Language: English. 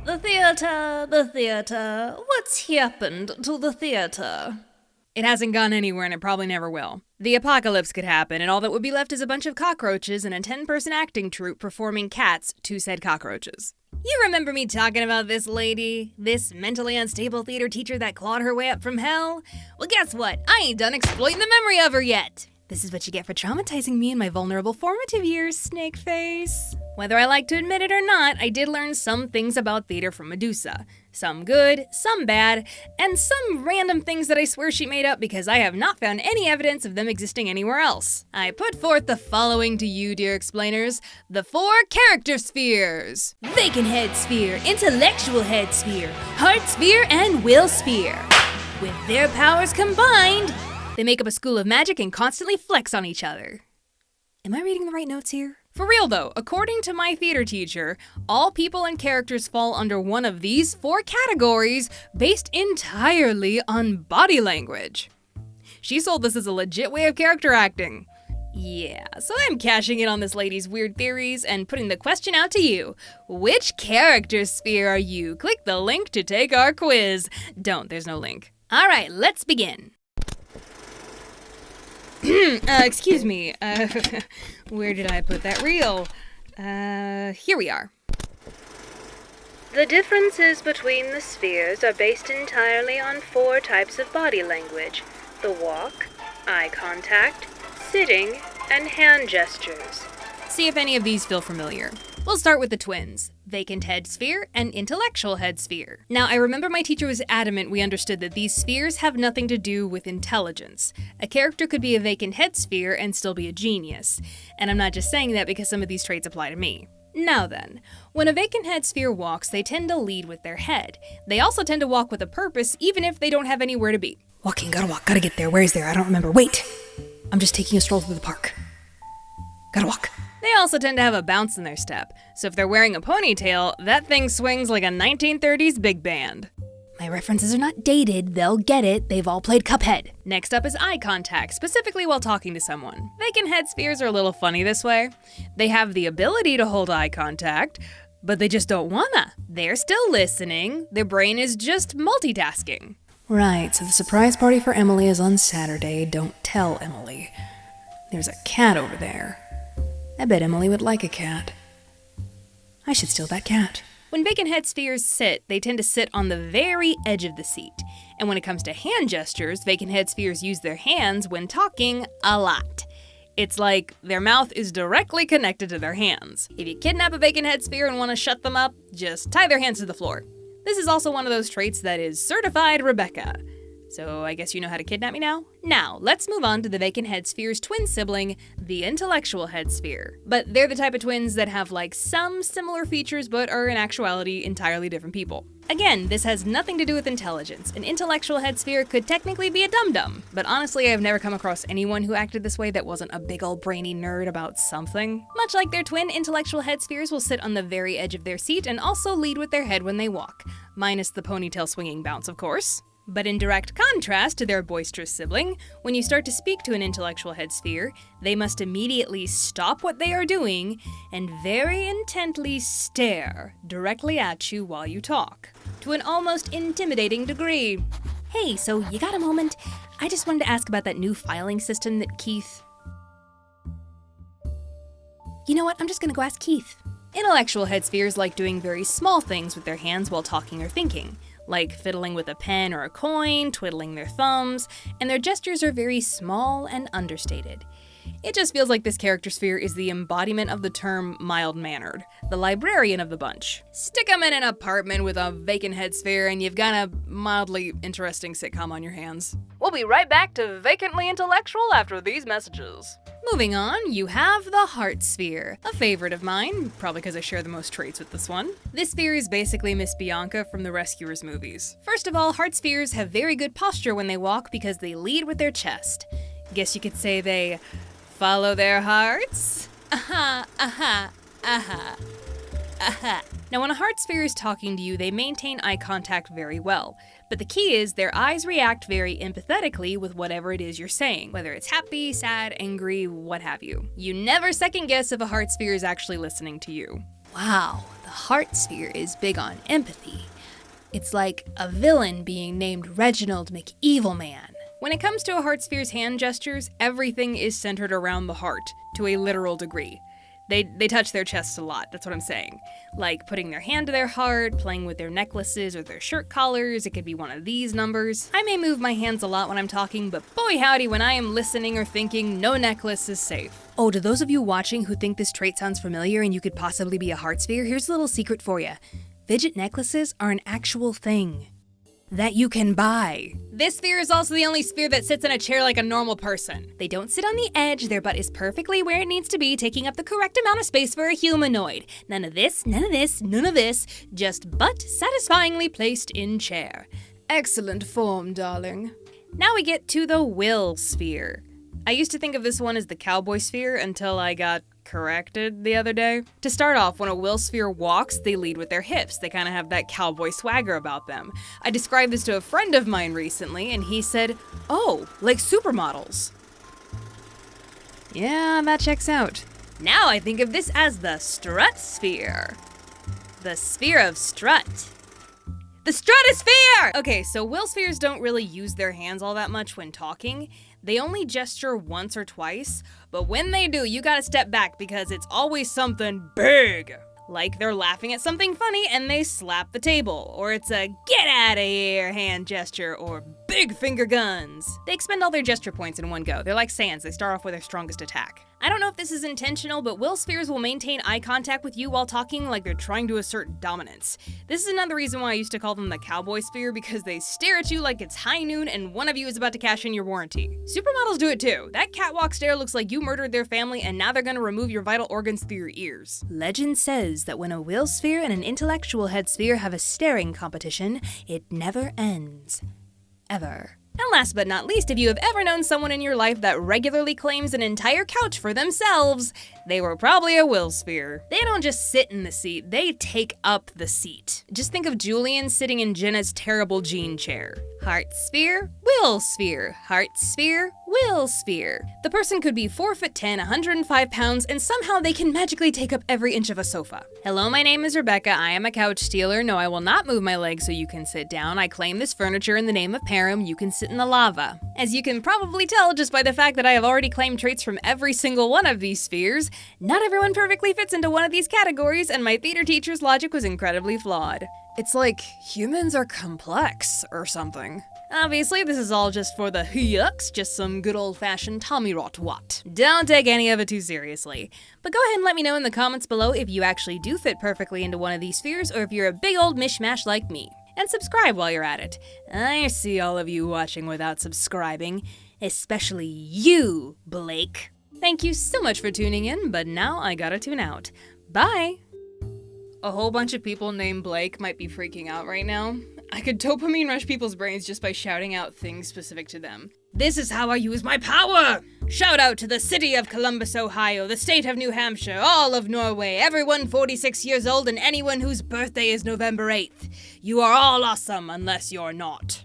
The theater. What's happened to the theater? It hasn't gone anywhere and it probably never will. The apocalypse could happen and all that would be left is a bunch of cockroaches and a 10-person acting troupe performing cats to said cockroaches. You remember me talking about this lady? This mentally unstable theater teacher that clawed her way up from hell? Well, guess what? I ain't done exploiting the memory of her yet. This is what you get for traumatizing me in my vulnerable formative years, snake face. Whether I like to admit it or not, I did learn some things about theater from Medusa. Some good, some bad, and some random things that I swear she made up because I have not found any evidence of them existing anywhere else. I put forth the following to you, dear explainers. The 4 character spheres. Vacant head sphere, intellectual head sphere, heart sphere, and will sphere. With their powers combined, they make up a school of magic and constantly flex on each other. Am I reading the right notes here? For real though, according to my theater teacher, all people and characters fall under one of these 4 categories based entirely on body language. She sold this as a legit way of character acting. Yeah, so I'm cashing in on this lady's weird theories and putting the question out to you. Which character sphere are you? Click the link to take our quiz. Don't, there's no link. All right, let's begin. Excuse me, where did I put that reel? Here we are. The differences between the spheres are based entirely on 4 types of body language: the walk, eye contact, sitting, and hand gestures. See if any of these feel familiar. We'll start with the twins, vacant head sphere and intellectual head sphere. Now, I remember my teacher was adamant we understood that these spheres have nothing to do with intelligence. A character could be a vacant head sphere and still be a genius. And I'm not just saying that because some of these traits apply to me. Now then, when a vacant head sphere walks, they tend to lead with their head. They also tend to walk with a purpose, even if they don't have anywhere to be. Walking, gotta walk, gotta get there. Where is there? I don't remember. Wait! I'm just taking a stroll through the park. Gotta walk. They also tend to have a bounce in their step, so if they're wearing a ponytail, that thing swings like a 1930s big band. My references are not dated, they'll get it, they've all played Cuphead. Next up is eye contact, specifically while talking to someone. Vacant head spheres are a little funny this way. They have the ability to hold eye contact, but they just don't wanna. They're still listening, their brain is just multitasking. Right, so the surprise party for Emily is on Saturday. Don't tell Emily. There's a cat over there. I bet Emily would like a cat. I should steal that cat. When vacant head spheres sit, they tend to sit on the very edge of the seat. And when it comes to hand gestures, vacant head spheres use their hands when talking a lot. It's like their mouth is directly connected to their hands. If you kidnap a vacant head sphere and want to shut them up, just tie their hands to the floor. This is also one of those traits that is certified Rebecca. So I guess you know how to kidnap me now? Now, let's move on to the vacant head sphere's twin sibling, the intellectual head sphere. But they're the type of twins that have like some similar features but are in actuality entirely different people. Again, this has nothing to do with intelligence. An intellectual head sphere could technically be a dum-dum, but honestly I've never come across anyone who acted this way that wasn't a big ol' brainy nerd about something. Much like their twin, intellectual head spheres will sit on the very edge of their seat and also lead with their head when they walk. Minus the ponytail swinging bounce, of course. But in direct contrast to their boisterous sibling, when you start to speak to an intellectual head sphere, they must immediately stop what they are doing and very intently stare directly at you while you talk, to an almost intimidating degree. Hey, so you got a moment? I just wanted to ask about that new filing system that Keith... You know what? I'm just gonna go ask Keith. Intellectual head spheres like doing very small things with their hands while talking or thinking, like fiddling with a pen or a coin, twiddling their thumbs, and their gestures are very small and understated. It just feels like this character sphere is the embodiment of the term mild-mannered, the librarian of the bunch. Stick 'em in an apartment with a vacant head sphere and you've got a mildly interesting sitcom on your hands. We'll be right back to Vacantly Intellectual after these messages. Moving on, you have the heart sphere, a favorite of mine, probably because I share the most traits with this one. This sphere is basically Miss Bianca from the Rescuers movies. First of all, heart spheres have very good posture when they walk because they lead with their chest. Guess you could say they follow their hearts? Aha, aha, aha, aha. Now when a heart sphere is talking to you, they maintain eye contact very well. But the key is their eyes react very empathetically with whatever it is you're saying, whether it's happy, sad, angry, what have you. You never second guess if a heart sphere is actually listening to you. Wow, the heart sphere is big on empathy. It's like a villain being named Reginald McEvilman. When it comes to a heart sphere's hand gestures, everything is centered around the heart, to a literal degree. They touch their chests a lot, that's what I'm saying. Like putting their hand to their heart, playing with their necklaces or their shirt collars, it could be one of these numbers. I may move my hands a lot when I'm talking, but boy howdy, when I am listening or thinking, no necklace is safe. Oh, to those of you watching who think this trait sounds familiar and you could possibly be a heart sphere, here's a little secret for you. Fidget necklaces are an actual thing that you can buy. This sphere is also the only sphere that sits in a chair like a normal person. They don't sit on the edge, their butt is perfectly where it needs to be, taking up the correct amount of space for a humanoid. None of this, none of this, none of this, just butt satisfyingly placed in chair. Excellent form, darling. Now we get to the will sphere. I used to think of this one as the cowboy sphere until I got corrected the other day. To start off, when a will sphere walks, they lead with their hips. They kind of have that cowboy swagger about them. I described this to a friend of mine recently, and he said, "Oh, like supermodels." Yeah, that checks out. Now I think of this as the strut sphere. The sphere of strut. The stratosphere! Okay, so will spheres don't really use their hands all that much when talking. They only gesture once or twice, but when they do, you gotta step back because it's always something big. Like they're laughing at something funny and they slap the table, or it's a get out of here hand gesture, or big finger guns. They expend all their gesture points in one go. They're like sands, they start off with their strongest attack. I don't know if this is intentional, but will spheres will maintain eye contact with you while talking like they're trying to assert dominance. This is another reason why I used to call them the cowboy sphere, because they stare at you like it's high noon and one of you is about to cash in your warranty. Supermodels do it too. That catwalk stare looks like you murdered their family and now they're gonna remove your vital organs through your ears. Legend says that when a will sphere and an intellectual head sphere have a staring competition, it never ends. Ever. And last but not least, if you have ever known someone in your life that regularly claims an entire couch for themselves, they were probably a will sphere. They don't just sit in the seat, they take up the seat. Just think of Julian sitting in Jenna's terrible jean chair. Heart sphere, will sphere, heart sphere, will sphere. The person could be 4'10", 105 pounds, and somehow they can magically take up every inch of a sofa. Hello, my name is Rebecca. I am a couch stealer. No, I will not move my legs so you can sit down. I claim this furniture in the name of Param. You can sit in the lava. As you can probably tell just by the fact that I have already claimed traits from every single one of these spheres, not everyone perfectly fits into one of these categories, and my theater teacher's logic was incredibly flawed. It's like humans are complex or something. Obviously, this is all just for the yucks, just some good old-fashioned Tommy rot what. Don't take any of it too seriously. But go ahead and let me know in the comments below if you actually do fit perfectly into one of these spheres, or if you're a big old mishmash like me. And subscribe while you're at it. I see all of you watching without subscribing, especially you, Blake. Thank you so much for tuning in, but now I gotta tune out. Bye! A whole bunch of people named Blake might be freaking out right now. I could dopamine rush people's brains just by shouting out things specific to them. This is how I use my power! Shout out to the city of Columbus, Ohio, the state of New Hampshire, all of Norway, everyone 46 years old, and anyone whose birthday is November 8th. You are all awesome unless you're not.